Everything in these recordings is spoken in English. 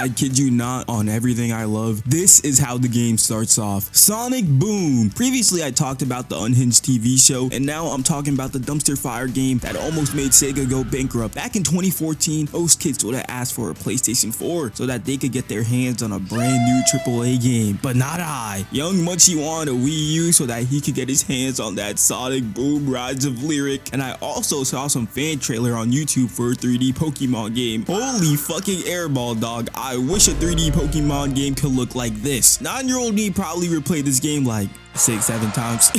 I kid you not, on everything I love, this is how the game starts off. Sonic Boom. Previously, I talked about the Unhinged TV show, and now I'm talking about the dumpster fire game that almost made Sega go bankrupt. Back in 2014, most kids would have asked for a PlayStation 4 so that they could get their hands on a brand new AAA game, but not I. Young Munchie wanted a Wii U so that he could get his hands on that Sonic Boom Rise of Lyric, and I also saw some fan trailer on YouTube for a 3D Pokemon game. Holy fucking airball, dog. I wish a 3D Pokemon game could look like this. 9-year-old me probably replayed this game like 6-7 times.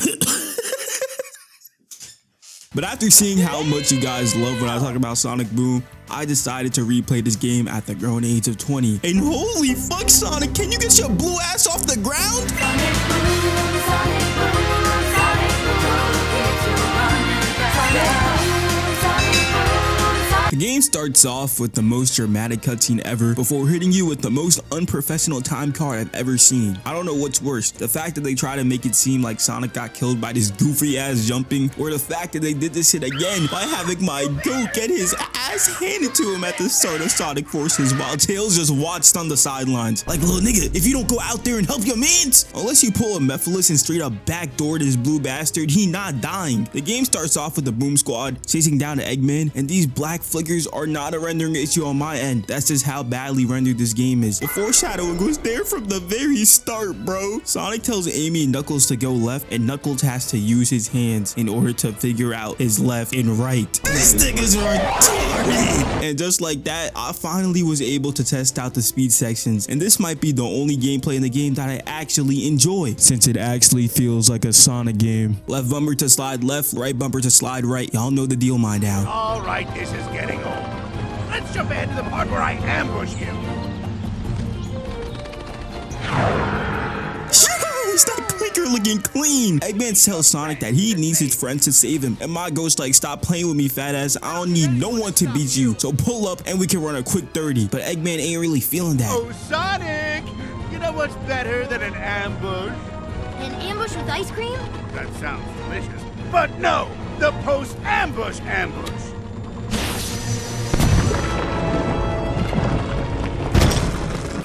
But after seeing how much you guys love when I talk about Sonic Boom, I decided to replay this game at the grown age of 20. And holy fuck, Sonic, can you get your blue ass off the ground? Sonic Boom, Sonic Boom, Sonic Boom, it's your run, Sonic Boom. The game starts off with the most dramatic cutscene ever before hitting you with the most unprofessional time card I've ever seen. I don't know what's worse, the fact that they try to make it seem like Sonic got killed by this goofy ass jumping, or the fact that they did this shit again by having my goat get his ass handed to him at the start of Sonic Forces while Tails just watched on the sidelines. Like, little nigga, if you don't go out there and help your mans, unless you pull a Mephiles and straight up backdoor this blue bastard, he not dying. The game starts off with the Boom Squad chasing down the Eggman, and these black flickers are not a rendering issue on my end. That's just how badly rendered this game is. The foreshadowing was there from the very start, bro. Sonic tells Amy and Knuckles to go left, and Knuckles has to use his hands in order to figure out his left and right. This nigga's retarded. And just like that, I finally was able to test out the speed sections, and this might be the only gameplay in the game that I actually enjoy, since it actually feels like a Sonic game. Left bumper to slide left, right bumper to slide right. Y'all know the deal, my down. All right, this is getting old. Let's jump ahead to the part where I ambush you. Is that clicker looking clean? Eggman tells Sonic that he needs his friends to save him, and my ghost like, stop playing with me, fat ass. I don't need no one to beat you, so pull up and we can run a quick 30. But Eggman ain't really feeling that. Oh, Sonic! You know what's better than an ambush? An ambush with ice cream? That sounds delicious. But no! The post-ambush ambush!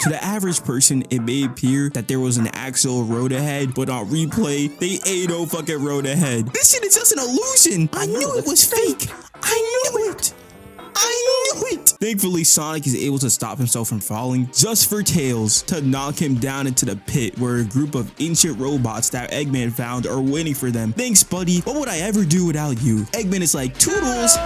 To the average person, it may appear that there was an actual road ahead, but on replay, they ain't no fucking road ahead. This shit is just an illusion. I knew it was fake. I knew it. I knew it! Thankfully, Sonic is able to stop himself from falling just for Tails to knock him down into the pit where a group of ancient robots that Eggman found are waiting for them. Thanks, buddy. What would I ever do without you? Eggman is like, toodles!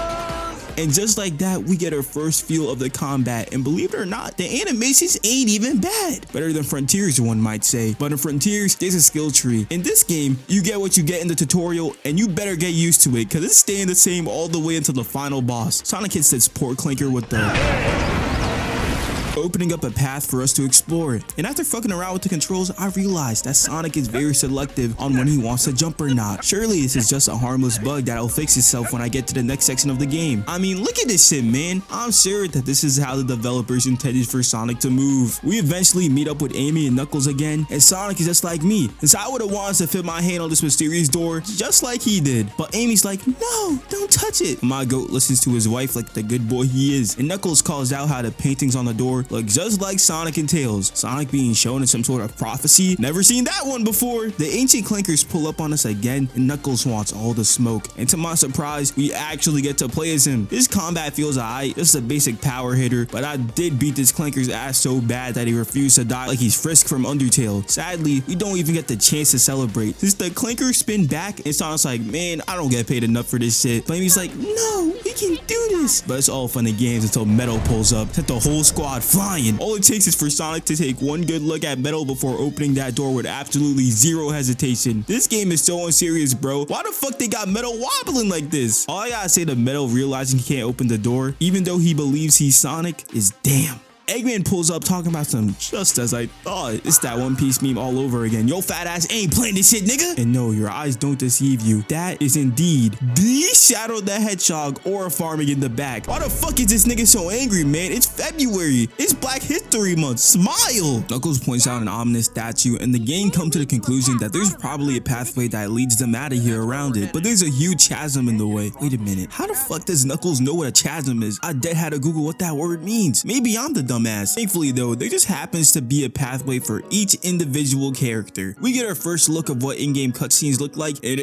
And just like that, we get our first feel of the combat, and believe it or not, the animations ain't even bad. Better than Frontiers, one might say. But in Frontiers, there's a skill tree. In this game, you get what you get in the tutorial, and you better get used to it, because it's staying the same all the way until the final boss. Sonic hits this poor clinker with the... opening up a path for us to explore. And after fucking around with the controls, I realized that Sonic is very selective on when he wants to jump or not. Surely this is just a harmless bug that'll fix itself when I get to the next section of the game. I mean, look at this shit, man. I'm sure that this is how the developers intended for Sonic to move. We eventually meet up with Amy and Knuckles again, and Sonic is just like me, since I would have wanted to fit my hand on this mysterious door just like he did. But Amy's like, no, don't touch it. My goat listens to his wife like the good boy he is, and Knuckles calls out how the paintings on the door look just like Sonic and Tails. Sonic being shown in some sort of prophecy. Never seen that one before. The ancient clinkers pull up on us again, and Knuckles wants all the smoke. And to my surprise, we actually get to play as him. This combat feels alright, just a basic power hitter, but I did beat this clinker's ass so bad that he refused to die like he's Frisk from Undertale. Sadly, we don't even get the chance to celebrate. Since the clinkers spin back, and Sonic's like, man, I don't get paid enough for this shit. But Amy's like, no, we can do this. But it's all fun and games until Metal pulls up, set the whole squad flying. All it takes is for Sonic to take one good look at Metal before opening that door with absolutely zero hesitation. This game is so unserious, bro. Why the fuck they got Metal wobbling like this? All I gotta say to Metal realizing he can't open the door, even though he believes he's Sonic, is damn. Eggman pulls up talking about some just as I thought. It's that One Piece meme all over again. Yo, fat ass ain't playing this shit, nigga. And no, your eyes don't deceive you. That is indeed the Shadow the Hedgehog aura farming in the back. Why the fuck is this nigga so angry, man? It's February. It's Black History Month. Smile. Knuckles points out an ominous statue, and the game comes to the conclusion that there's probably a pathway that leads them out of here around it. But there's a huge chasm in the way. Wait a minute. How the fuck does Knuckles know what a chasm is? I dead had to Google what that word means. Maybe I'm the dumbass. Thankfully though, there just happens to be a pathway for each individual character. We get our first look of what in-game cutscenes look like, and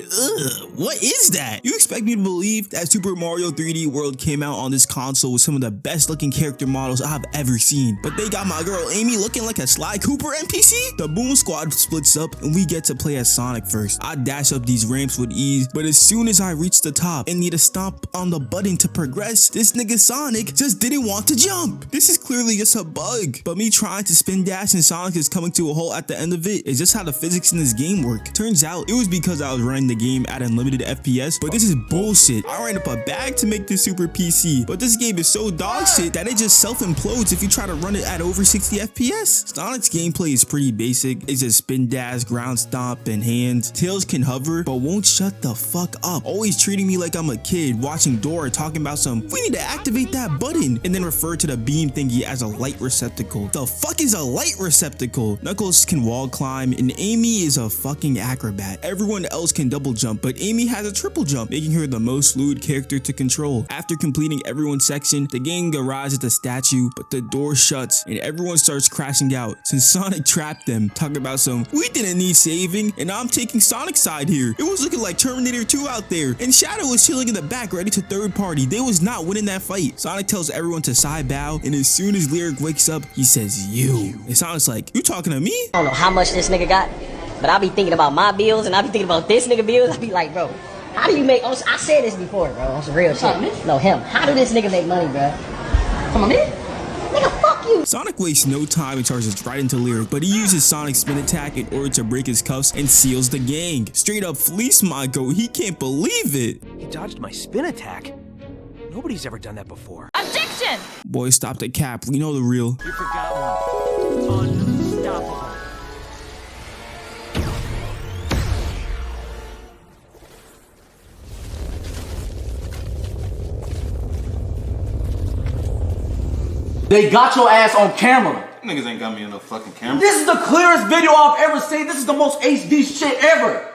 what is that? You expect me to believe that Super Mario 3D World came out on this console with some of the best looking character models I've ever seen, but they got my girl Amy looking like a Sly Cooper NPC? The Boom Squad splits up and we get to play as Sonic first. I dash up these ramps with ease, but as soon as I reach the top and need to stomp on the button to progress, this nigga Sonic just didn't want to jump. This is clearly just a bug, but me trying to spin dash and Sonic is coming to a halt at the end of it is just how the physics in this game work. Turns out it was because I was running the game at unlimited FPS, but this is bullshit. I ran up a bag to make this super PC, but this game is so dog shit that it just self-implodes if you try to run it at over 60 FPS. Sonic's gameplay is pretty basic. It's just spin dash, ground stomp, and hands. Tails can hover, but won't shut the fuck up. Always treating me like I'm a kid, watching Dora talking about we need to activate that button, and then refer to the beam thingy as a light receptacle. The fuck is a light receptacle? Knuckles can wall climb, and Amy is a fucking acrobat. Everyone else can double jump, but Amy has a triple jump, making her the most fluid character to control. After completing everyone's section, the gang arrives at the statue, but the door shuts, and everyone starts crashing out since Sonic trapped them, talking about we didn't need saving, and I'm taking Sonic's side here. It was looking like Terminator 2 out there, and Shadow was chilling in the back ready to third party. They was not winning that fight. Sonic tells everyone to side bow, and as soon as Lyric wakes up, he says, you. And Sonic's like, you talking to me? I don't know how much this nigga got, but I be thinking about my bills, and I be thinking about this nigga bills. I be like, bro, how do you make, I said this before, bro, on some real shit. No, him. How do this nigga make money, bro? Come on, man. Nigga, fuck you. Sonic wastes no time and charges right into Lyric, but he uses Sonic's spin attack in order to break his cuffs and seals the gang. Straight up fleece my goat. He can't believe it. He dodged my spin attack? Nobody's ever done that before. Objection! Boy, stop the cap. We know the real. You forgot one. Unstoppable. They got your ass on camera. Niggas ain't got me on no fucking camera. This is the clearest video I've ever seen. This is the most HD shit ever.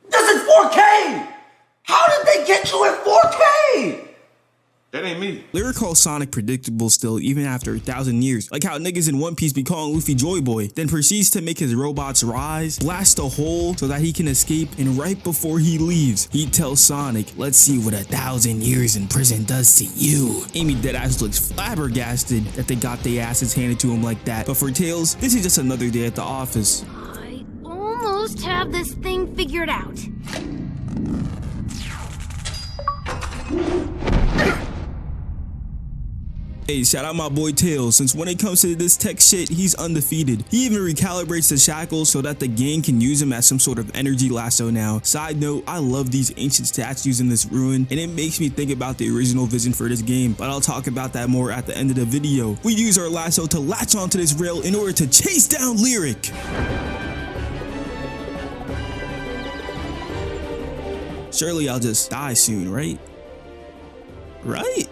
This is 4K. How did they get you in 4K? That ain't me. Lyric calls Sonic predictable still, even after 1,000 years. Like how niggas in One Piece be calling Luffy Joy Boy. Then proceeds to make his robots rise, blast a hole so that he can escape, and right before he leaves, he tells Sonic, let's see what 1,000 years in prison does to you. Amy deadass looks flabbergasted that they got their asses handed to him like that. But for Tails, this is just another day at the office. I almost have this thing figured out. Hey, shout out my boy Tails, since when it comes to this tech shit, he's undefeated. He even recalibrates the shackles so that the gang can use him as some sort of energy lasso now. Side note, I love these ancient statues in this ruin, and it makes me think about the original vision for this game, but I'll talk about that more at the end of the video. We use our lasso to latch onto this rail in order to chase down Lyric. Surely I'll just die soon, right? Right?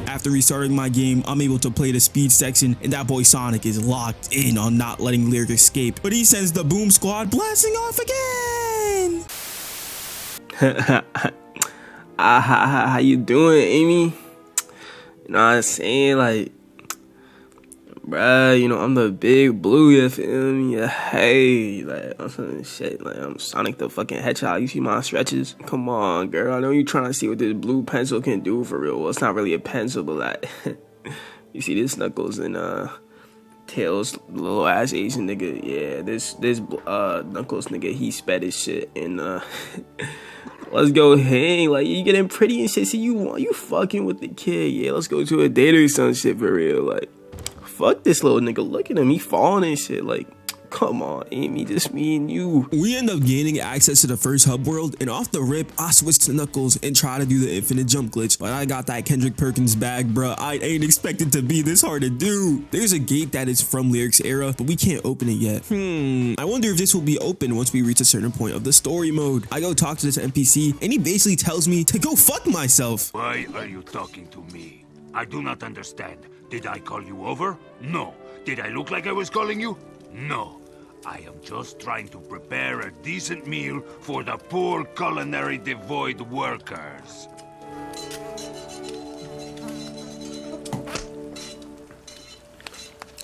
After restarting my game, I'm able to play the speed section, and that boy Sonic is locked in on not letting Lyric escape. But he sends the Boom Squad blasting off again! How you doing, Amy? You know what I'm saying? Like, bruh, you know, I'm the big blue, you feel me? Yeah, hey, like, I'm some shit, like, I'm Sonic the fucking Hedgehog. You see my stretches? Come on, girl, I know you trying to see what this blue pencil can do for real. Well, it's not really a pencil, but like, you see this Knuckles and, Tails, little ass Asian nigga, yeah, this Knuckles nigga, he sped his shit, and, let's go hang, like, you getting pretty and shit, see, you fucking with the kid, yeah, let's go to a date or some shit for real, like, fuck this little nigga, look at him, he falling and shit, like, come on, Amy, just me and you. We end up gaining access to the first hub world, and off the rip, I switch to Knuckles and try to do the infinite jump glitch, but I got that Kendrick Perkins bag, bruh. I ain't expected to be this hard to do. There's a gate that is from Lyric's era, but we can't open it yet. I wonder if this will be open once we reach a certain point of the story mode. I go talk to this NPC, and he basically tells me to go fuck myself. Why are you talking to me? I do not understand. Did I call you over? No. Did I look like I was calling you? No. I am just trying to prepare a decent meal for the poor culinary devoid workers.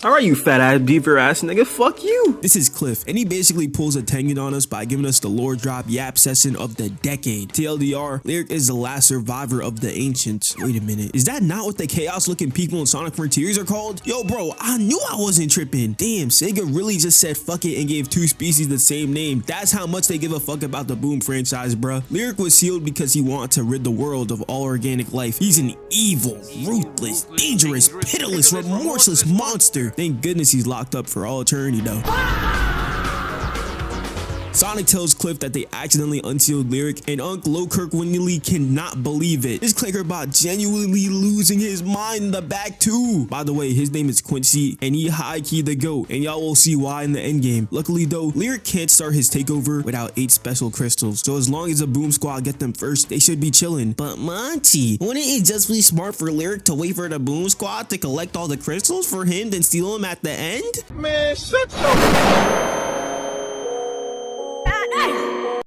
Alright, you fat ass beaver ass nigga, fuck you. This is Cliff, and he basically pulls a Tengen on us by giving us the lore drop yap session of the decade. TLDR, Lyric is the last survivor of the ancients. Wait a minute, is that not what the chaos looking people in Sonic Frontiers are called? Yo bro, I knew I wasn't tripping. Damn, Sega really just said fuck it and gave two species the same name. That's how much they give a fuck about the Boom franchise, bruh. Lyric was sealed because he wanted to rid the world of all organic life. He's an evil, ruthless, dangerous, pitiless, remorseless monster. Thank goodness he's locked up for all eternity though. Sonic tells Cliff that they accidentally unsealed Lyric, and Unc Lowkirk cannot believe it. This clanker bot genuinely losing his mind in the back too. By the way, his name is Quincy, and he high-key the GOAT, and y'all will see why in the endgame. Luckily though, Lyric can't start his takeover without 8 special crystals, so as long as the Boom Squad get them first, they should be chilling. But Monty, wouldn't it just be smart for Lyric to wait for the Boom Squad to collect all the crystals for him, then steal them at the end? Man, shut your...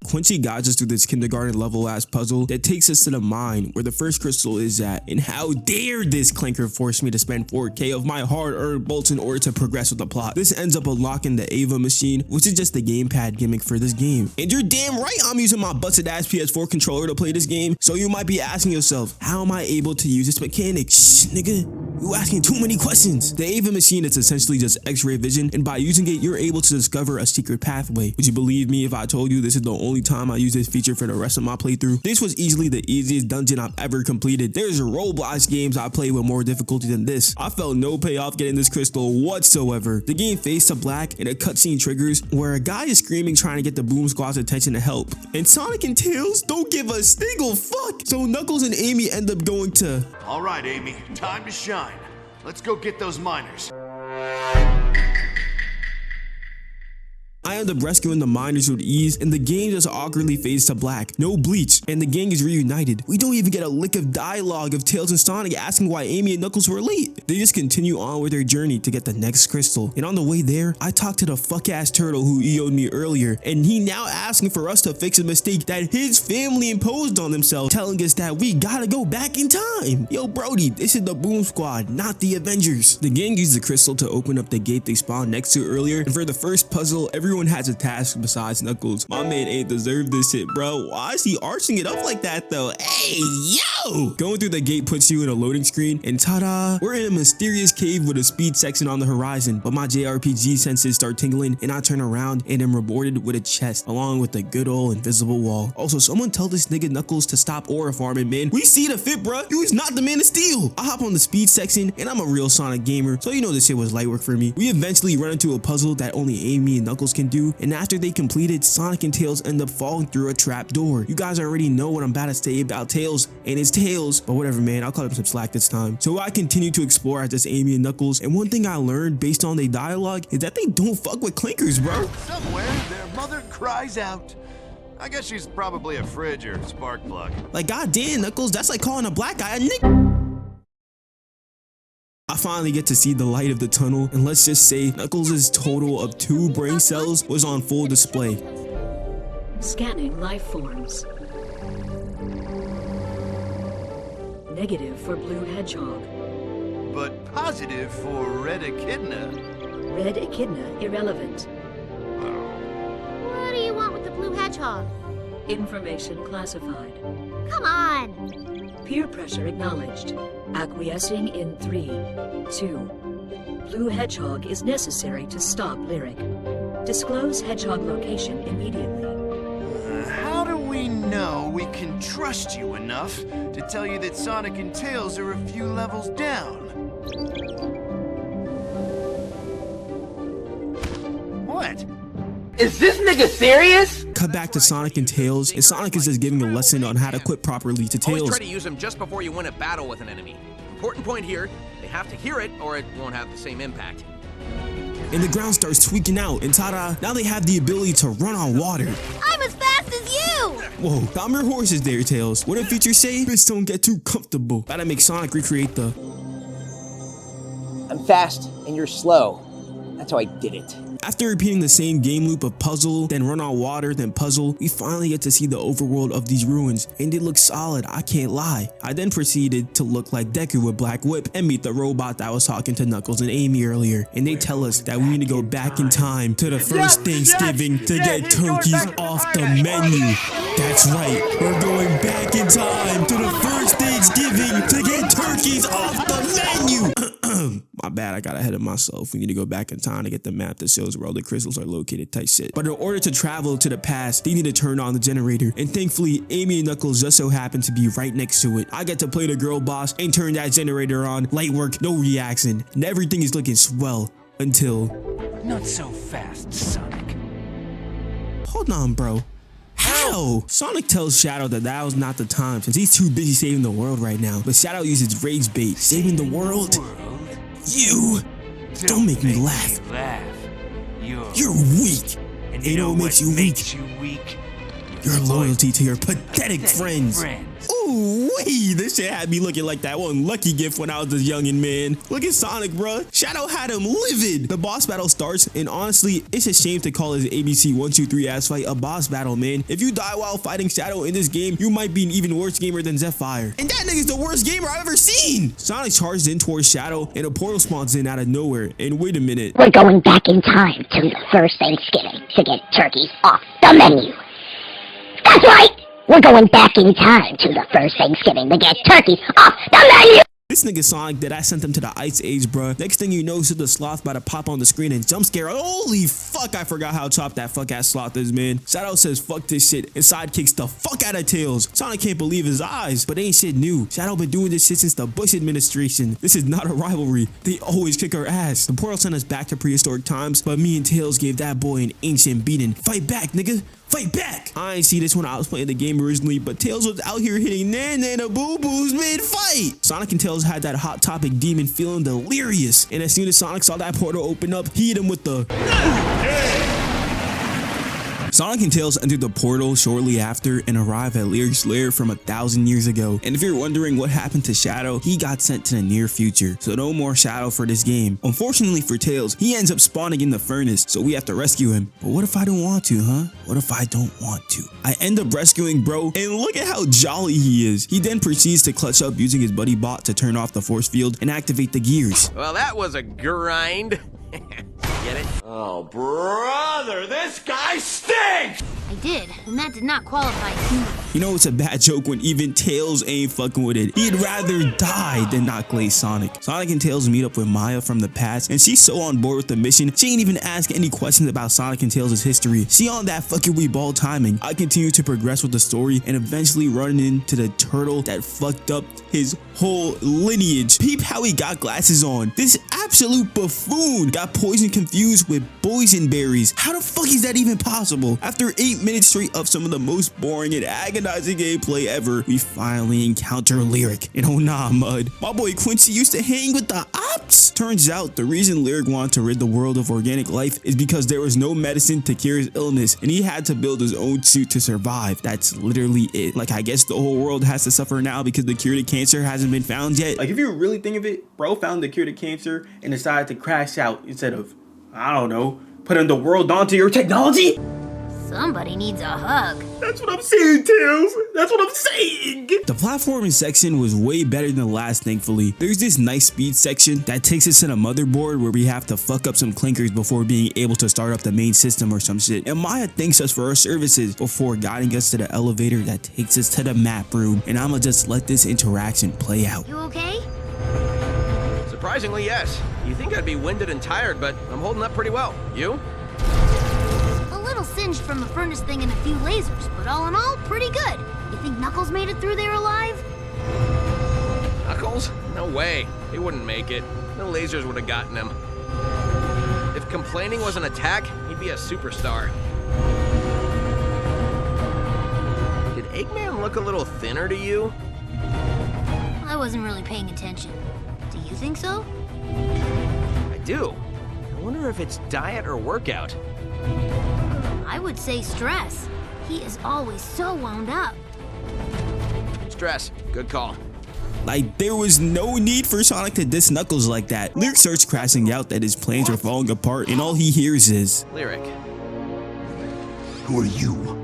Quincy guides us through this kindergarten level ass puzzle that takes us to the mine where the first crystal is at. And how dare this clanker force me to spend 4K of my hard-earned bolts in order to progress with the plot. This ends up unlocking the Ava machine, which is just the gamepad gimmick for this game. And you're damn right I'm using my busted ass PS4 controller to play this game, so you might be asking yourself, how am I able to use this mechanic? Shh, nigga, you asking too many questions. The Ava machine is essentially just X-ray vision, and by using it, you're able to discover a secret pathway. Would you believe me if I told you this is the only time I use this feature for the rest of my playthrough? This was easily the easiest dungeon I've ever completed. There's Roblox games I play with more difficulty than this. I felt no payoff getting this crystal whatsoever. The game fades to black and a cutscene triggers where a guy is screaming trying to get the Boom Squad's attention to help. And Sonic and Tails don't give a single fuck. So Knuckles and Amy end up going to... All right, Amy, time to shine. Let's go get those miners. I end up rescuing the miners with ease, and the game just awkwardly fades to black. No bleach, and the gang is reunited. We don't even get a lick of dialogue of Tails and Sonic asking why Amy and Knuckles were late. They just continue on with their journey to get the next crystal. And on the way there, I talked to the fuck-ass turtle who EO'd me earlier, and he now asking for us to fix a mistake that his family imposed on themselves, telling us that we gotta go back in time. Yo, Brody, this is the Boom Squad, not the Avengers. The gang used the crystal to open up the gate they spawned next to earlier, and for the first puzzle, everyone has a task besides Knuckles. My man ain't deserved this shit, bro. Why is he arching it up like that though? Hey, yo! Going through the gate puts you in a loading screen, and ta-da! We're in a mysterious cave with a speed section on the horizon, but my JRPG senses start tingling, and I turn around and am rewarded with a chest, along with the good old invisible wall. Also, someone tell this nigga Knuckles to stop aura farming, man. We see the fit, bro. You is not the man of steel. I hop on the speed section, and I'm a real Sonic gamer, so you know this shit was light work for me. We eventually run into a puzzle that only Amy and Knuckles can do, and after they complete it, Sonic and Tails end up falling through a trap door. You guys already know what I'm about to say about Tails and his tails, but whatever, man, I'll cut him some slack this time. So I continue to explore as this Amy and Knuckles, and one thing I learned based on their dialogue is that they don't fuck with clankers, bro. Somewhere, their mother cries out. I guess she's probably a fridge or spark plug. Like, goddamn, Knuckles, that's like calling a black guy a nigga. I finally get to see the light of the tunnel, and let's just say Knuckles' total of 2 brain cells was on full display. Scanning life forms. Negative for blue hedgehog. But positive for red echidna. Red echidna irrelevant. What do you want with the blue hedgehog? Information classified. Come on! Peer pressure acknowledged. Acquiescing in 3, 2. Blue hedgehog is necessary to stop Lyric. Disclose hedgehog location immediately. How do we know we can trust you enough to tell you that Sonic and Tails are a few levels down? What? Is this nigga serious? Cut back to Sonic and Tails, and Sonic is just giving a lesson on how to quit properly to Always Tails. try to use them just before you win a battle with an enemy. Important point here, they have to hear it or it won't have the same impact. And the ground starts tweaking out, and ta-da, now they have the ability to run on water. I'm as fast as you! Whoa, calm your horses there, Tails. What did features say? Bitch, don't get too comfortable. Gotta make Sonic recreate the... I'm fast and you're slow. That's how I did it. After repeating the same game loop of puzzle, then run on water, then puzzle, we finally get to see the overworld of these ruins, and it looks solid, I can't lie. I then proceeded to look like Deku with Black Whip and meet the robot that was talking to Knuckles and Amy earlier, and they tell us that we need to go back in time to the first Thanksgiving to get turkeys off the menu. That's right, we're going back in time to the first Thanksgiving to get turkeys off the menu. My bad, I got ahead of myself. We need to go back in time to get the map that shows where all the crystals are located type shit. But in order to travel to the past, they need to turn on the generator. And thankfully, Amy and Knuckles just so happen to be right next to it. I get to play the girl boss and turn that generator on. Light work, no reaction. And everything is looking swell until... Not so fast, Sonic. Hold on, bro. How? Sonic tells Shadow that that was not the time since he's too busy saving the world right now. But Shadow uses rage bait. Saving the world? You! Don't make me laugh. You're weak. And you know what makes you weak? Your loyalty to your pathetic friends. Ooh, wee, this shit had me looking like that one Lucky Gift when I was a youngin', man. Look at Sonic, bruh. Shadow had him livid. The boss battle starts, and honestly, it's a shame to call his ABC 1-2-3 ass fight a boss battle, man. If you die while fighting Shadow in this game, you might be an even worse gamer than Zephyr. And that nigga's the worst gamer I've ever seen. Sonic charges in towards Shadow, and a portal spawns in out of nowhere. And wait a minute. We're going back in time to the first Thanksgiving to get turkeys off the menu. That's right! We're going back in time to the first Thanksgiving to get turkeys off the menu! This nigga Sonic that I sent him to the Ice Age, bruh. Next thing you know, the sloth about to pop on the screen and jump scare. Holy fuck, I forgot how chopped that fuck ass sloth is, man. Shadow says fuck this shit and sidekicks the fuck out of Tails. Sonic can't believe his eyes, but ain't shit new. Shadow been doing this shit since the Bush administration. This is not a rivalry. They always kick our ass. The portal sent us back to prehistoric times, but me and Tails gave that boy an ancient beating. Fight back, nigga. Fight back! I ain't see this when I was playing the game originally, but Tails was out here hitting nana boo boos mid-fight. Sonic and Tails had that hot topic demon feeling delirious, and as soon as Sonic saw that portal open up, he hit him with the... Sonic and Tails entered the portal shortly after and arrive at Lyric's lair from 1,000 years ago. And if you're wondering what happened to Shadow, he got sent to the near future. So no more Shadow for this game. Unfortunately for Tails, he ends up spawning in the furnace, so we have to rescue him. But what if I don't want to, huh? What if I don't want to? I end up rescuing bro, and look at how jolly he is. He then proceeds to clutch up using his buddy bot to turn off the force field and activate the gears. Well, that was a grind. Get it? Oh, brother, this guy stinks! I did, and that did not qualify as humor. You know, it's a bad joke when even Tails ain't fucking with it. He'd rather die than not glaze Sonic. Sonic and Tails meet up with Maya from the past, and she's so on board with the mission, she ain't even ask any questions about Sonic and Tails' history. She on that fucking weeball timing. I continue to progress with the story and eventually run into the turtle that fucked up his whole lineage. Peep how he got glasses on. This absolute buffoon got poison confused with boysenberries. How the fuck is that even possible? After 8 minutes straight of some of the most boring and agonizing gameplay ever, we finally encounter Lyric. And oh nah, Mud, my boy Quincy used to hang with the ops. Turns out the reason Lyric wanted to rid the world of organic life is because there was no medicine to cure his illness, and he had to build his own suit to survive. That's literally it. Like, I guess the whole world has to suffer now because the cure to cancer hasn't been found yet. Like, if you really think of it, bro found the cure to cancer and decided to crash out instead of, I don't know, putting the world onto your technology? Somebody needs a hug. That's what I'm saying, Tails. That's what I'm saying. The platforming section was way better than the last, thankfully. There's this nice speed section that takes us to the motherboard where we have to fuck up some clinkers before being able to start up the main system or some shit. And Maya thanks us for our services before guiding us to the elevator that takes us to the map room. And I'ma just let this interaction play out. You okay? Surprisingly, yes. You think I'd be winded and tired, but I'm holding up pretty well. You? A little singed from the furnace thing and a few lasers, but all in all, pretty good. You think Knuckles made it through there alive? Knuckles? No way. He wouldn't make it. No lasers would have gotten him. If complaining was an attack, he'd be a superstar. Did Eggman look a little thinner to you? I wasn't really paying attention. Do you think so? I do. I wonder if it's diet or workout. I would say stress. He is always so wound up. Stress. Good call. Like, there was no need for Sonic to diss Knuckles like that. Lyric starts crashing out that his plans are falling apart, and all he hears is, Lyric, Who are you?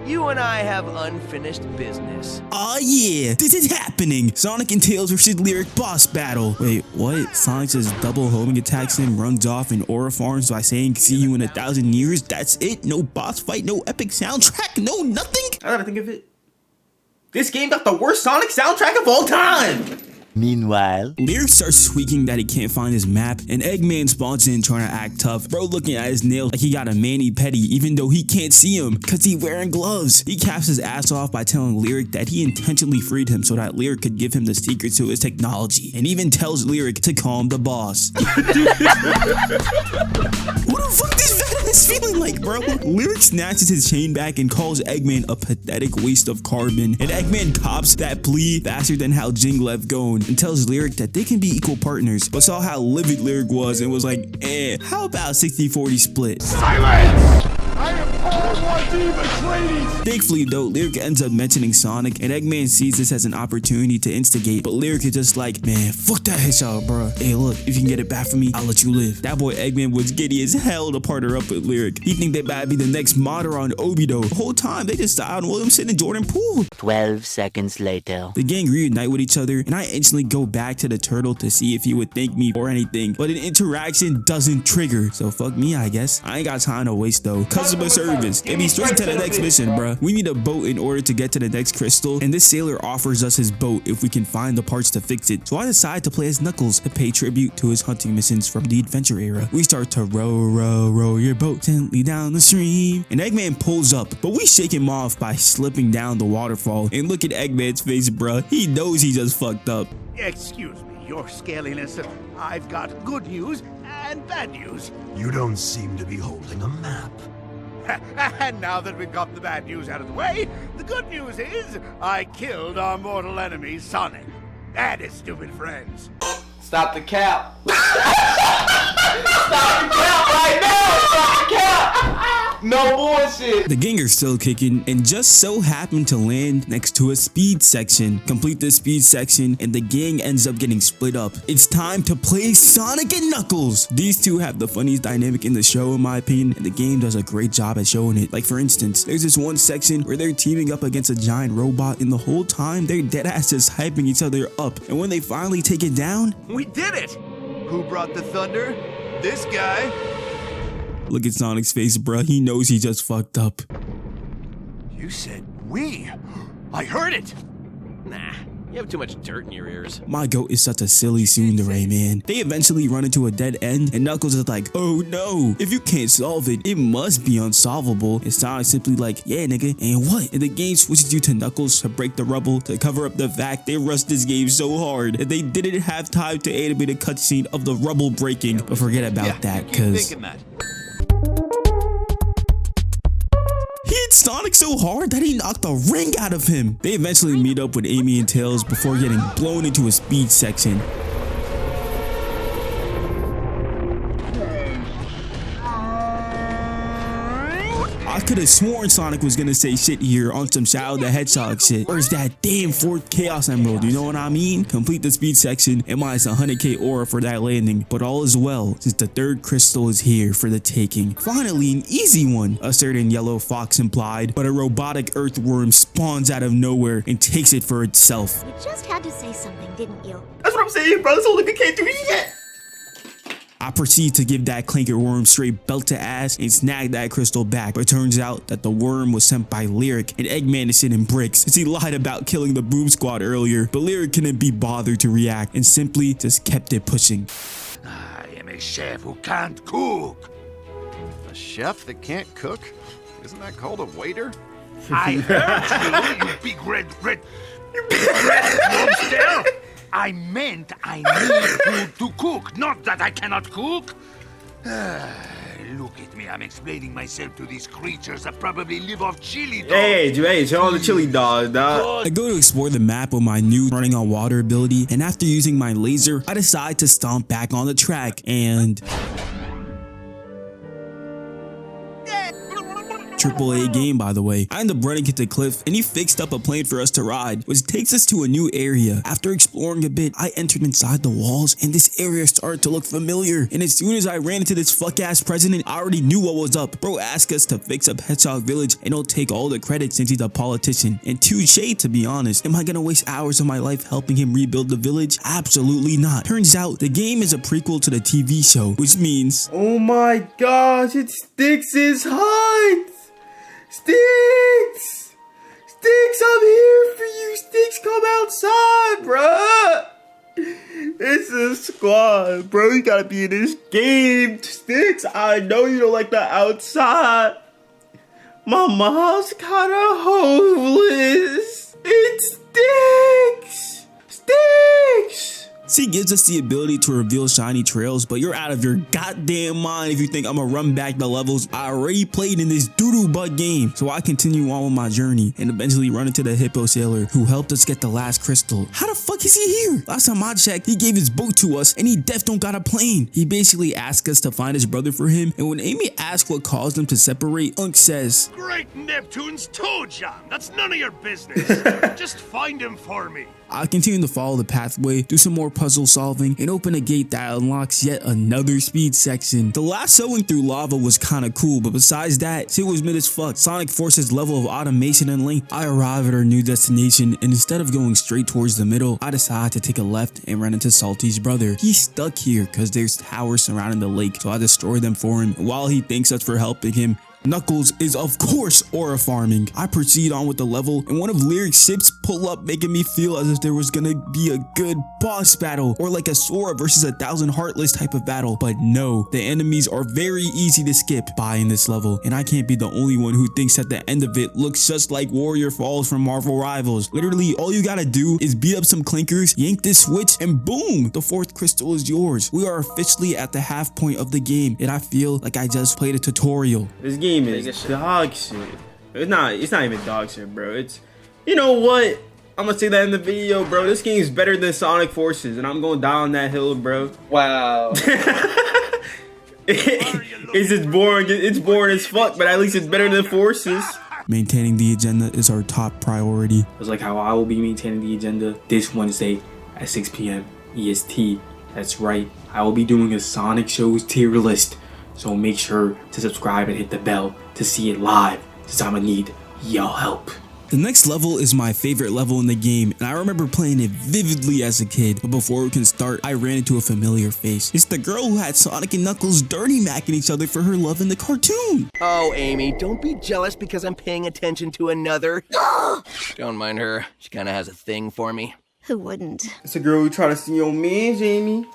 you and I have unfinished business. "Aw yeah, this is happening! Sonic and Tails vs. Lyric boss battle." Wait, what? Sonic just double homing attacks him, runs off, and aura farms by saying, "See you in 1,000 years." That's it? No boss fight, no epic soundtrack, no nothing? I gotta think of it. This game got the worst Sonic soundtrack of all time! Meanwhile, Lyric starts squeaking that he can't find his map, and Eggman spawns in trying to act tough. Bro looking at his nails like he got a mani-pedi, even though he can't see him cause he wearing gloves. He caps his ass off by telling Lyric that he intentionally freed him so that Lyric could give him the secret to his technology, and even tells Lyric to call him the boss. What the fuck this venom is feeling like, bro? Lyric snatches his chain back and calls Eggman a pathetic waste of carbon, and Eggman cops that plea faster than how Jing left going, and tells Lyric that they can be equal partners, but saw how livid Lyric was and was like, how about 60-40 split? Silence! I am Paul Wardevas, ladies! Thankfully though, Lyric ends up mentioning Sonic, and Eggman sees this as an opportunity to instigate, but Lyric is just like, man, fuck that Hedgehog, bro. Hey look, if you can get it back from me, I'll let you live. That boy Eggman was giddy as hell to partner up with Lyric. He think they might be the next modder on Obito. The whole time they just died on Williamson and Jordan Poole. 12 seconds later. The gang reunite with each other, and I instantly go back to the turtle to see if he would thank me or anything, but an interaction doesn't trigger, so fuck me, I guess. I ain't got time to waste though. Customer service, get me straight to the next mission, bruh. We need a boat in order to get to the next crystal, and this sailor offers us his boat if we can find the parts to fix it. So I decide to play as Knuckles to pay tribute to his hunting missions from the adventure era. We start to row your boat gently down the stream, and Eggman pulls up, but we shake him off by slipping down the waterfall. And look at Eggman's face, bruh. He knows he just fucked up. Excuse me, your scaliness. I've got good news and bad news. You don't seem to be holding a map. And now that we've got the bad news out of the way, the good news is I killed our mortal enemy, Sonic, and his stupid friends. Stop the cap. Stop the cap right now. Stop the cap. No bullshit. The gang are still kicking and just so happened to land next to a speed section. Complete the speed section and the gang ends up getting split up. It's time to play Sonic and Knuckles. These two have the funniest dynamic in the show in my opinion, and the game does a great job at showing it. Like for instance, there's this one section where they're teaming up against a giant robot, and the whole time they're dead ass just hyping each other up, and when they finally take it down, We did it! Who brought the thunder? This guy. look at Sonic's face, bruh. He knows he just fucked up. You said we. I heard it. Nah, you have too much dirt in your ears. My goat is such a silly tsundere, man. They eventually run into a dead end, and Knuckles is like, oh no, if you can't solve it, it must be unsolvable. And Sonic's simply like, yeah nigga, and what? And the game switches you to Knuckles to break the rubble, to cover up the fact they rushed this game so hard that they didn't have time to animate a cutscene of the rubble breaking. But forget about that, cause he hit Sonic so hard that he knocked the ring out of him. They eventually meet up with Amy and Tails before getting blown into a speed section. I could have sworn Sonic was gonna say shit here on some Shadow the Hedgehog shit. Where's that damn 4th Chaos Emerald, you know what I mean? Complete the speed section and minus 100k aura for that landing. But all is well, since the 3rd crystal is here for the taking. Finally, an easy one, a certain yellow fox implied, but a robotic earthworm spawns out of nowhere and takes it for itself. You just had to say something, didn't you? That's what I'm saying, bro. This whole nigga can't do shit. I proceed to give that clanker worm straight belt to ass and snag that crystal back, but it turns out that the worm was sent by Lyric, and Eggman is sitting bricks since he lied about killing the Boom Squad earlier, but Lyric couldn't be bothered to react and simply just kept it pushing. I am a chef who can't cook. A chef that can't cook? Isn't that called a waiter? I heard you big red monster. I meant I need food to cook, not that I cannot cook. Look at me, I'm explaining myself to these creatures that probably live off chili dogs. Hey, show all the chili dogs, dog. I go to explore the map with my new running on water ability, and after using my laser, I decide to stomp back on the track, and AAA game, by the way. I end up running into Cliff, and he fixed up a plane for us to ride, which takes us to a new area. After exploring a bit, I entered inside the walls, and this area started to look familiar. And as soon as I ran into this fuck-ass president, I already knew what was up. Bro asked us to fix up Hedgehog Village, and he'll take all the credit since he's a politician. And touche, to be honest. Am I gonna waste hours of my life helping him rebuild the village? Absolutely not. Turns out, the game is a prequel to the TV show, which means... Oh my gosh, it sticks his hunt! Sticks! Sticks, I'm here for you! Sticks, come outside, bruh! It's a squad, bro. You gotta be in this game. Sticks, I know you don't like the outside. My mom's kinda homeless. It's Sticks! Sticks! C gives us the ability to reveal shiny trails, but you're out of your goddamn mind if you think I'm gonna run back the levels I already played in this doo-doo butt game. So I continue on with my journey and eventually run into the hippo sailor who helped us get the last crystal. How the fuck is he here? Last time I checked, he gave his boat to us and he def don't got a plane. He basically asked us to find his brother for him, and when Amy asked what caused them to separate, Unk says, Great Neptune's toe jam. That's none of your business. Just find him for me. I continue to follow the pathway, do some more puzzle solving, and open a gate that unlocks yet another speed section. The lassoing through lava was kinda cool, but besides that, shit was mid as fuck. Sonic Force's level of automation and length. I arrive at our new destination, and instead of going straight towards the middle, I decide to take a left and run into Salty's brother. He's stuck here because there's towers surrounding the lake, so I destroy them for him. And while he thanks us for helping him, Knuckles is of course aura farming. I proceed on with the level, and one of Lyric's ships pull up, making me feel as if there was gonna be a good boss battle, or like a Sora versus 1,000 Heartless type of battle. But no, the enemies are very easy to skip by in this level, and I can't be the only one who thinks that the end of it looks just like Warrior Falls from Marvel Rivals. Literally, all you gotta do is beat up some clinkers, yank this switch, and boom, the 4th crystal is yours. We are officially at the half point of the game, and I feel like I just played a tutorial. This game is dog shit. It's not even dog shit, bro. It's, you know what? I'm gonna say that in the video, bro. This game is better than Sonic Forces, and I'm gonna die on that hill, bro. Wow. It's just boring. It's boring as fuck, but at least it's better than Forces. Maintaining the agenda is our top priority. It's like how I will be maintaining the agenda this Wednesday at 6 p.m. EST. That's right. I will be doing a Sonic Shows tier list. So make sure to subscribe and hit the bell to see it live, since I'm gonna need y'all help. The next level is my favorite level in the game, and I remember playing it vividly as a kid. But before we can start, I ran into a familiar face. It's the girl who had Sonic and Knuckles dirty macking each other for her love in the cartoon. Oh, Amy, don't be jealous because I'm paying attention to another. Don't mind her. She kind of has a thing for me. Who wouldn't? It's a girl who try to see your man, Jamie.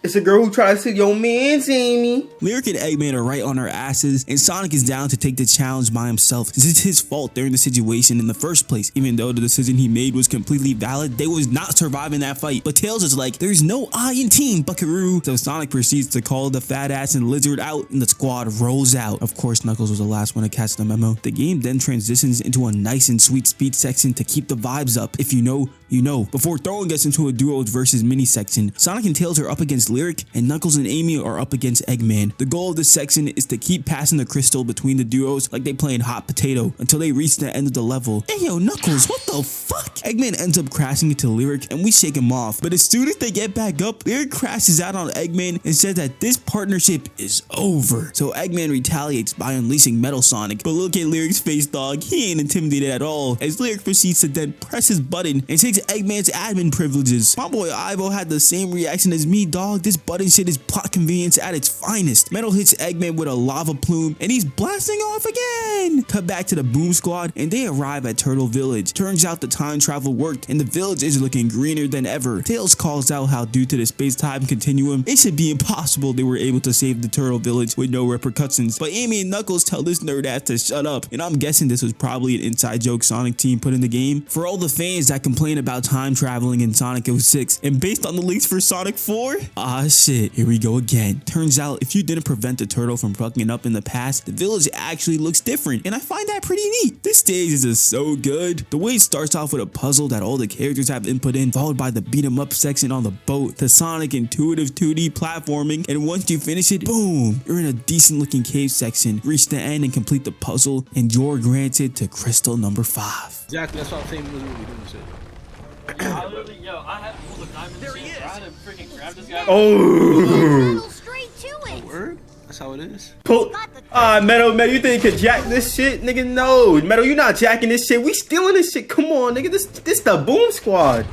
It's a girl who tried to see your man's Amy. Lyric and Eggman are right on our asses, and Sonic is down to take the challenge by himself since it's his fault during the situation in the first place. Even though the decision he made was completely valid, they was not surviving that fight. But Tails is like, there's no I in Team Buckaroo. So Sonic proceeds to call the fat ass and lizard out, and the squad rolls out. Of course, Knuckles was the last one to catch the memo. The game then transitions into a nice and sweet speed section to keep the vibes up. If you know, you know. Before throwing us into a duos versus mini section, Sonic and Tails are up against Lyric, and Knuckles and Amy are up against Eggman. The goal of this section is to keep passing the crystal between the duos like they playing hot potato until they reach the end of the level. Hey yo, Knuckles, what the fuck? Eggman ends up crashing into Lyric, and we shake him off. But as soon as they get back up, Lyric crashes out on Eggman and says that this partnership is over. So Eggman retaliates by unleashing Metal Sonic. But look at Lyric's face, dog. He ain't intimidated at all, as Lyric proceeds to then press his button and takes Eggman's admin privileges. My boy Ivo had the same reaction as me, dog. This button shit is plot convenience at its finest. Metal hits Eggman with a lava plume, and he's blasting off again. Cut back to the Boom Squad, and they arrive at Turtle Village. Turns out the time travel worked, and the village is looking greener than ever. Tails calls out how due to the space-time continuum, it should be impossible they were able to save the Turtle Village with no repercussions. But Amy and Knuckles tell this nerd ass to shut up, and I'm guessing this was probably an inside joke Sonic team put in the game. For all the fans that complain about time traveling in Sonic 06, and based on the leaks for Sonic 4, ah shit, here we go again. Turns out if you didn't prevent the turtle from fucking up in the past, the village actually looks different, and I find that pretty neat. This stage is just so good. The way it starts off with a puzzle that all the characters have input in, followed by the beat 'em up section on the boat, the Sonic intuitive 2D platforming, and once you finish it, boom, you're in a decent looking cave section. Reach the end and complete the puzzle, and you're granted to crystal number 5. Exactly, that's what I'm saying. We was doing shit. I literally, yo, I had to pull the diamond. There he is. I had to freaking grab this guy. Oh. Straight to it. Word? That's how it is. Pull. Metal, you think you could jack this shit, nigga? No, Metal, you not jacking this shit. We stealing this shit. Come on, nigga. This the Boom Squad.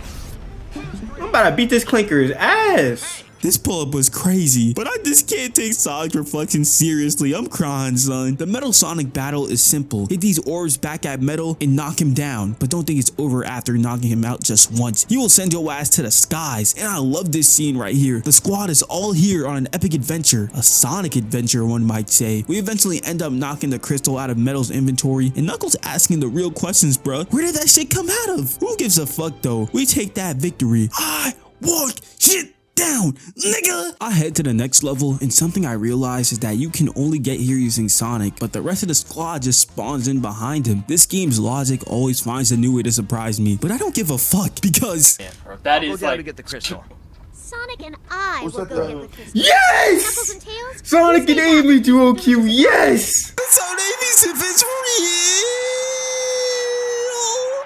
I'm about to beat this clinker's ass. This pull-up was crazy, but I just can't take Sonic's reflection seriously. I'm crying, son. The Metal Sonic battle is simple. Hit these orbs back at Metal and knock him down, but don't think it's over after knocking him out just once. He will send your ass to the skies, and I love this scene right here. The squad is all here on an epic adventure, a Sonic adventure, one might say. We eventually end up knocking the crystal out of Metal's inventory, and Knuckles asking the real questions, bruh. Where did that shit come out of? Who gives a fuck, though? We take that victory. I want shit down, nigga! I head to the next level, and something I realize is that you can only get here using Sonic, but the rest of the squad just spawns in behind him. This game's logic always finds a new way to surprise me, but I don't give a fuck because that is like to get the crystal. Sonic and I will go get the crystal. Yes! Knuckles and Tails, Sonic and Amy duo Q, yes! that's how Amy's if real.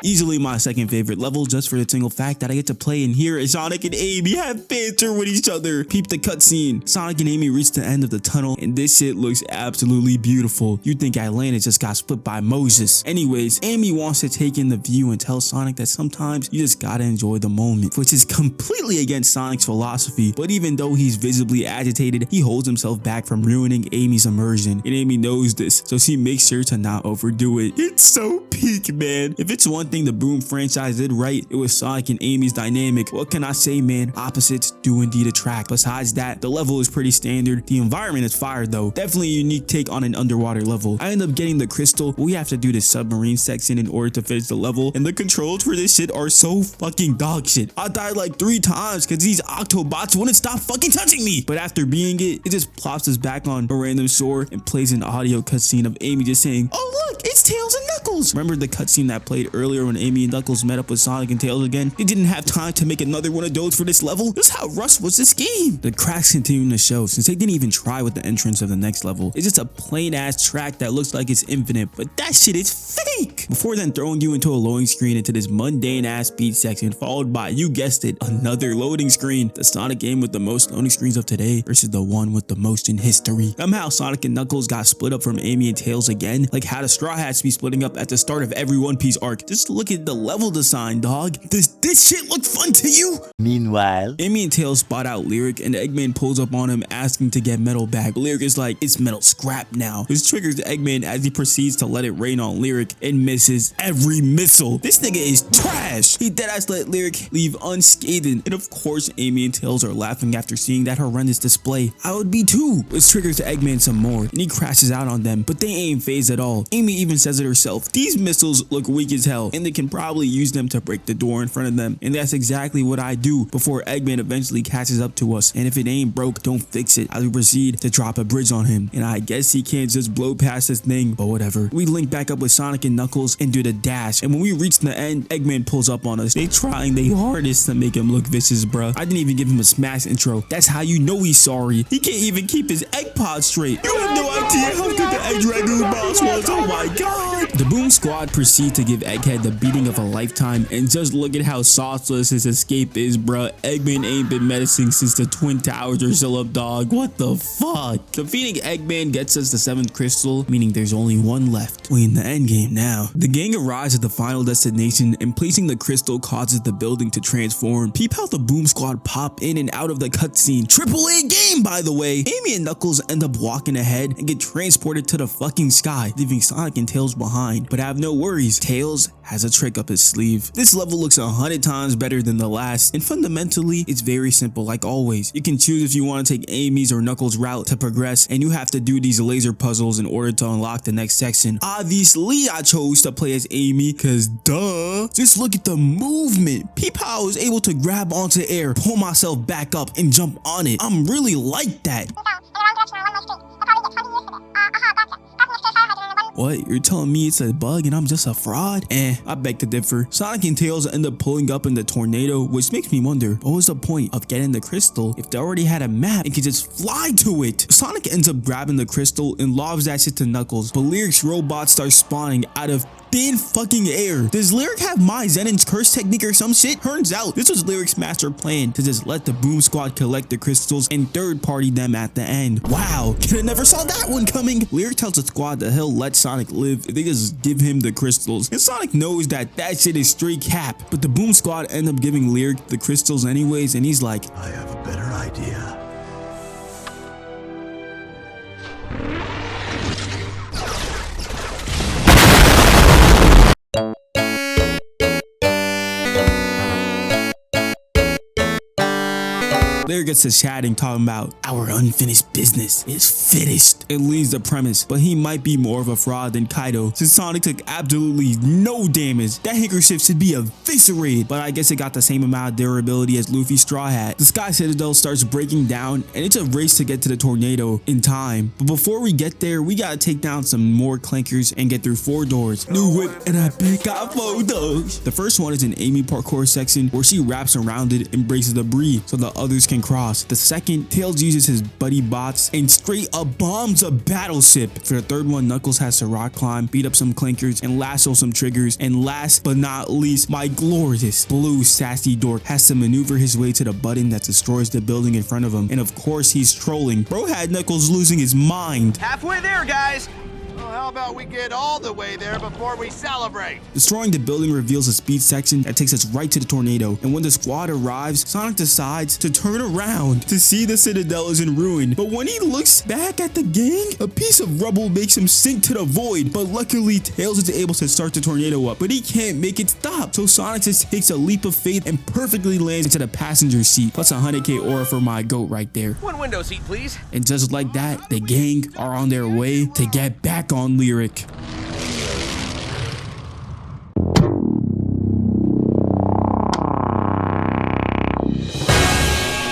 Easily my second favorite level, just for the single fact that I get to play and hear Sonic and Amy have banter with each other. Peep the cutscene. Sonic and Amy reach the end of the tunnel, and this shit looks absolutely beautiful. You'd think Atlantis just got split by Moses. Anyways, Amy wants to take in the view and tell Sonic that sometimes you just gotta enjoy the moment, which is completely against Sonic's philosophy. But even though he's visibly agitated, he holds himself back from ruining Amy's immersion, and Amy knows this, so she makes sure to not overdo it. It's so peak, man. If it's one thing the Boom franchise did right, it was Sonic and Amy's dynamic. What can I say, man? Opposites do indeed attract. Besides that, the level is pretty standard. The environment is fire though. Definitely a unique take on an underwater level. I end up getting the crystal, but we have to do the submarine section in order to finish the level, and the controls for this shit are so fucking dog shit. I died like 3 times because these Octobots wouldn't stop fucking touching me. But after being it just plops us back on a random shore and plays an audio cutscene of Amy just saying, "Oh look, it's Tails and Knuckles." Remember the cutscene that played earlier when Amy and Knuckles met up with Sonic and Tails again? They didn't have time to make another one of those for this level. This is how rushed was this game. The cracks continue to show since they didn't even try with the entrance of the next level. It's just a plain ass track that looks like it's infinite, but that shit is fake. Before then throwing you into a loading screen into this mundane ass beat section, followed by, you guessed it, another loading screen. The Sonic game with the most loading screens of today versus the one with the most in history. Somehow Sonic and Knuckles got split up from Amy and Tails again, like how the Straw Hats be splitting up at the start of every One Piece arc. Just look at the level design, dog. Does this shit look fun to you? Meanwhile, Amy and Tails spot out Lyric, and Eggman pulls up on him asking to get Metal back. But Lyric is like, it's Metal scrap now. This triggers Eggman as he proceeds to let it rain on Lyric and misses every missile. This nigga is trash. He deadass let Lyric leave unscathed, and of course Amy and Tails are laughing after seeing that horrendous display. I would be too. Which triggers Eggman some more, and he crashes out on them, but they ain't phased at all. Amy even says it herself. These missiles look weak as hell, and they can probably use them to break the door in front of them, and that's exactly what I do before Eggman eventually catches up to us. And if it ain't broke, don't fix it, as we proceed to drop a bridge on him. And I guess he can't just blow past this thing, but whatever. We link back up with Sonic and Knuckles and do the dash, and when we reach the end, Eggman pulls up on us. They trying their hardest to make him look vicious, bruh. I didn't even give him a smash intro. That's how you know he's sorry. He can't even keep his egg pod straight. You have no idea how good the Egg Dragoon boss was. Oh my god. The Boom Squad proceed to give Egghead the beating of a lifetime, and just look at how sauceless his escape is, bruh. Eggman ain't been menacing since the Twin Towers are still up, dog. What the fuck? Defeating Eggman gets us the 7th crystal, meaning there's only one left. We in the endgame now. The gang arrives at the final destination, and placing the crystal causes the building to transform. Peep how the Boom Squad pop in and out of the cutscene. AAA game, by the way. Amy and Knuckles end up walking ahead and get transported to the fucking sky, leaving Sonic and Tails behind. point. But I have no worries. Tails has a trick up his sleeve. This level looks 100 times better than the last, and fundamentally, it's very simple like always. You can choose if you want to take Amy's or Knuckles' route to progress, and you have to do these laser puzzles in order to unlock the next section. Obviously, I chose to play as Amy, cause duh. Just look at the movement. Peep how I was able to grab onto air, pull myself back up, and jump on it. I'm really like that. What? You're telling me it's a bug and I'm just a fraud? I beg to differ. Sonic and Tails end up pulling up in the tornado, which makes me wonder, what was the point of getting the crystal if they already had a map and could just fly to it? Sonic ends up grabbing the crystal and lobs that shit to Knuckles, but Lyric's robot starts spawning out of thin fucking air. Does Lyric have my Zenin's curse technique or some shit? Turns out this was Lyric's master plan to just let the Boom Squad collect the crystals and third party them at the end. Wow, coulda never saw that one coming. Lyric tells the squad that he'll let Sonic live if they just give him the crystals. And Sonic knows that that shit is straight cap, but the Boom Squad end up giving Lyric the crystals anyways, and he's like, I have a better idea. Lyric gets to chatting, talking about our unfinished business is finished. It leaves the premise, but he might be more of a fraud than Kaido, since Sonic took absolutely no damage. That handkerchief should be eviscerated, but I guess it got the same amount of durability as Luffy's straw hat. The Sky Citadel starts breaking down, and it's a race to get to the tornado in time. But before we get there, we gotta take down some more clankers and get through 4 doors. New whip, and I pick out photos. The first one is an Amy parkour section where she wraps around it and breaks the debris so the others can cross. The second, Tails uses his buddy bots and straight up bombs a battleship. For the third one, Knuckles has to rock climb, beat up some clankers, and lasso some triggers. And last but not least, my glorious blue sassy dork has to maneuver his way to the button that destroys the building in front of him. And of course, he's trolling. Bro had Knuckles losing his mind. Halfway there, guys. Well, how about we get all the way there before we celebrate? Destroying the building reveals a speed section that takes us right to the tornado, and when the squad arrives, Sonic decides to turn around to see the Citadel is in ruin. But when he looks back at the gang, a piece of rubble makes him sink to the void. But luckily, Tails is able to start the tornado up, but he can't make it stop. So Sonic just takes a leap of faith and perfectly lands into the passenger seat, plus 100k aura for my goat right there. One window seat, please. And just like that, the gang are on their way to get back on Lyric.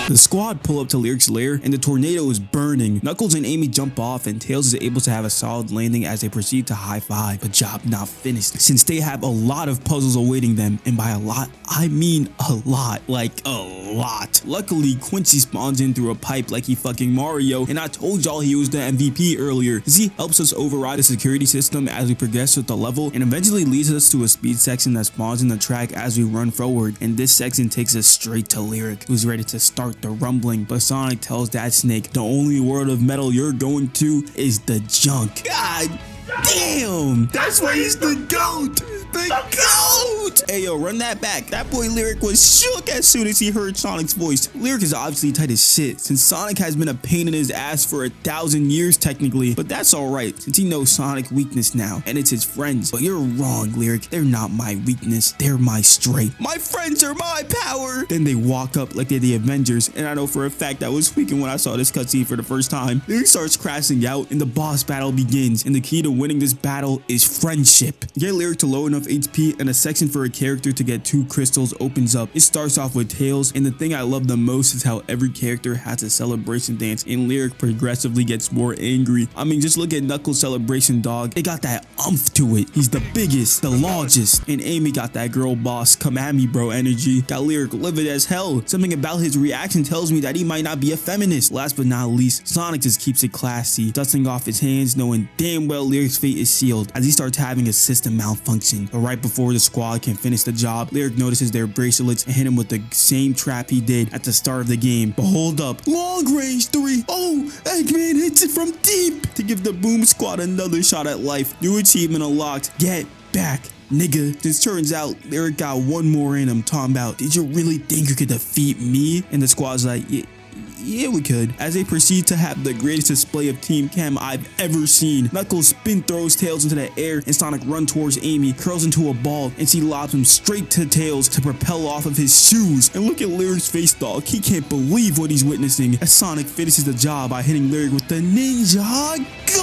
The squad pull up to Lyric's lair and the tornado is burning. Knuckles and Amy jump off and Tails is able to have a solid landing as they proceed to high five. But job not finished, since they have a lot of puzzles awaiting them, and by a lot, I mean a lot, like a lot. Luckily, Quincy spawns in through a pipe like he fucking Mario, and I told y'all he was the MVP earlier, because he helps us override the security system as we progress with the level, and eventually leads us to a speed section that spawns in the track as we run forward. And this section takes us straight to Lyric, who's ready to start the rumbling, but Sonic tells that snake, the only world of metal you're going to is the junk. God damn, that's why he's the GOAT. The GOAT! Hey yo, run that back. That boy Lyric was shook as soon as he heard Sonic's voice. Lyric is obviously tight as shit, since Sonic has been a pain in his ass for 1,000 years technically, but that's alright, since he knows Sonic's weakness now, and it's his friends. But you're wrong, Lyric. They're not my weakness, they're my strength. My friends are my power! Then they walk up like they're the Avengers, and I know for a fact I was tweaking when I saw this cutscene for the first time. Lyric starts crashing out, and the boss battle begins, and the key to winning this battle is friendship. Get Lyric to low enough HP, and a section for a character to get 2 crystals opens up. It starts off with Tails, and the thing I love the most is how every character has a celebration dance, and Lyric progressively gets more angry. I mean, just look at Knuckles' celebration, dog. It got that umph to it. He's the biggest, the largest. And Amy got that girl boss, come at me bro energy. Got Lyric livid as hell. Something about his reaction tells me that he might not be a feminist. Last but not least, Sonic just keeps it classy, dusting off his hands, knowing damn well Lyric's fate is sealed as he starts having a system malfunction. But right before the squad can finish the job, Lyric notices their bracelets and hit him with the same trap he did at the start of the game. But hold up, long range 3. Oh, Eggman hits it from deep to give the Boom Squad another shot at life. New achievement unlocked. Get back, nigga. This turns out Lyric got one more in him, talking about, did you really think you could defeat me? And the squad's like, Yeah, we could. As they proceed to have the greatest display of team chem I've ever seen. Knuckles spin throws Tails into the air, and Sonic run towards Amy, curls into a ball, and she lobs him straight to Tails to propel off of his shoes. And look at Lyric's face, dog. He can't believe what he's witnessing as Sonic finishes the job by hitting Lyric with the ninja go!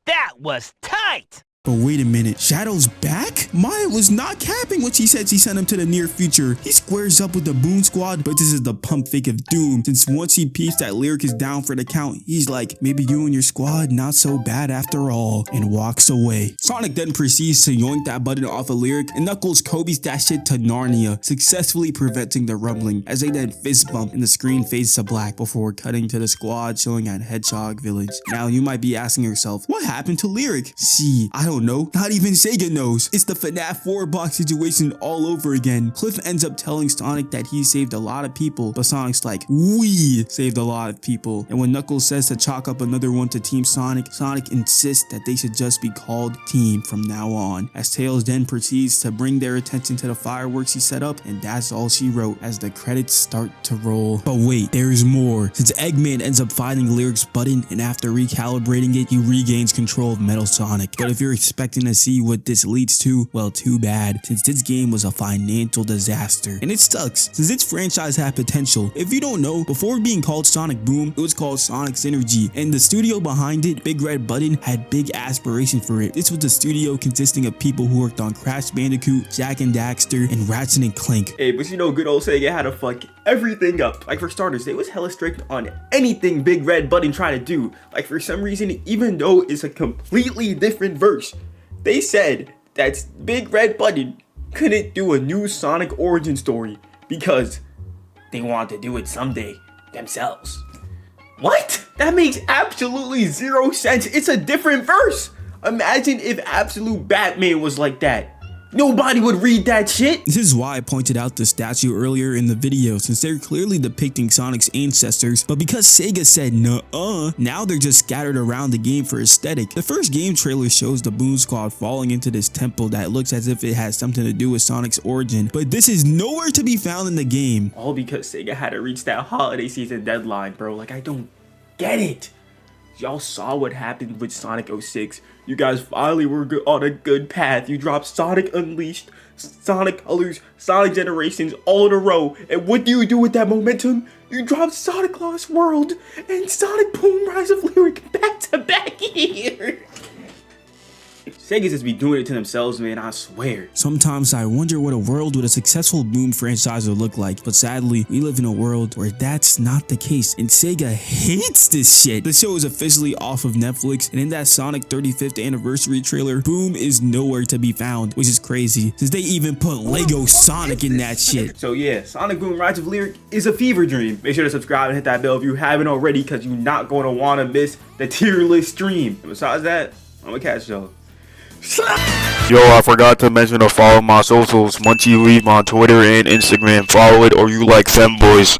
That was tight! But wait a minute, Shadow's back? Maya was not capping when she said she sent him to the near future. He squares up with the Boom Squad, but this is the pump fake of doom. Since once he peeps that Lyric is down for the count, he's like, maybe you and your squad not so bad after all, and walks away. Sonic then proceeds to yoink that button off of Lyric, and Knuckles Kobe's that shit to Narnia, successfully preventing the rumbling, as they then fist bump and the screen fades to black before cutting to the squad chilling at Hedgehog Village. Now you might be asking yourself, what happened to Lyric? See, I don't know. Not even Sega knows. It's the FNAF 4 box situation all over again. Cliff ends up telling Sonic that he saved a lot of people, but Sonic's like, we saved a lot of people. And when Knuckles says to chalk up another one to Team Sonic, Sonic insists that they should just be called Team from now on. As Tails then proceeds to bring their attention to the fireworks he set up, and that's all she wrote as the credits start to roll. But wait, there's more. Since Eggman ends up finding Lyric's button, and after recalibrating it, he regains control of Metal Sonic. But if you're expecting to see what this leads to, well, too bad, since this game was a financial disaster. And it sucks, since its franchise had potential. If you don't know, before being called Sonic Boom, it was called Sonic Synergy, and the studio behind it, Big Red Button, had big aspirations for it. This was the studio consisting of people who worked on Crash Bandicoot, Jak and Daxter, and Ratchet and Clank. Hey, but you know, good old Sega had to fuck everything up. Like, for starters, they was hella strict on anything Big Red Button tried to do. Like, for some reason, even though it's a completely different verse, they said that Big Red Button couldn't do a new Sonic origin story because they wanted to do it someday themselves. What? That makes absolutely zero sense. It's a different verse. Imagine if Absolute Batman was like that. Nobody would read that shit. This is why I pointed out the statue earlier in the video, since they're clearly depicting Sonic's ancestors, but because Sega said nuh-uh, now they're just scattered around the game for aesthetic. The first game trailer shows the Boom Squad falling into this temple that looks as if it has something to do with Sonic's origin, but this is nowhere to be found in the game. All because Sega had to reach that holiday season deadline, bro. Like, I don't get it. Y'all saw what happened with Sonic 06. You guys finally were on a good path. You dropped Sonic Unleashed, Sonic Colors, Sonic Generations all in a row. And what do you do with that momentum? You dropped Sonic Lost World and Sonic Boom Rise of Lyric back to back here. Sega just be doing it to themselves, man, I swear. Sometimes I wonder what a world with a successful Boom franchise would look like, but sadly, we live in a world where that's not the case, and Sega hates this shit. The show is officially off of Netflix, and in that Sonic 35th anniversary trailer, Boom is nowhere to be found, which is crazy, since they even put Lego Sonic in that shit. So yeah, Sonic Boom Rise of Lyric is a fever dream. Make sure to subscribe and hit that bell if you haven't already, because you're not going to want to miss the tier list stream. And besides that, I'm gonna catch y'all. Yo, I forgot to mention to follow my socials, munchiweeb on Twitter and Instagram. Follow it or you like femboys.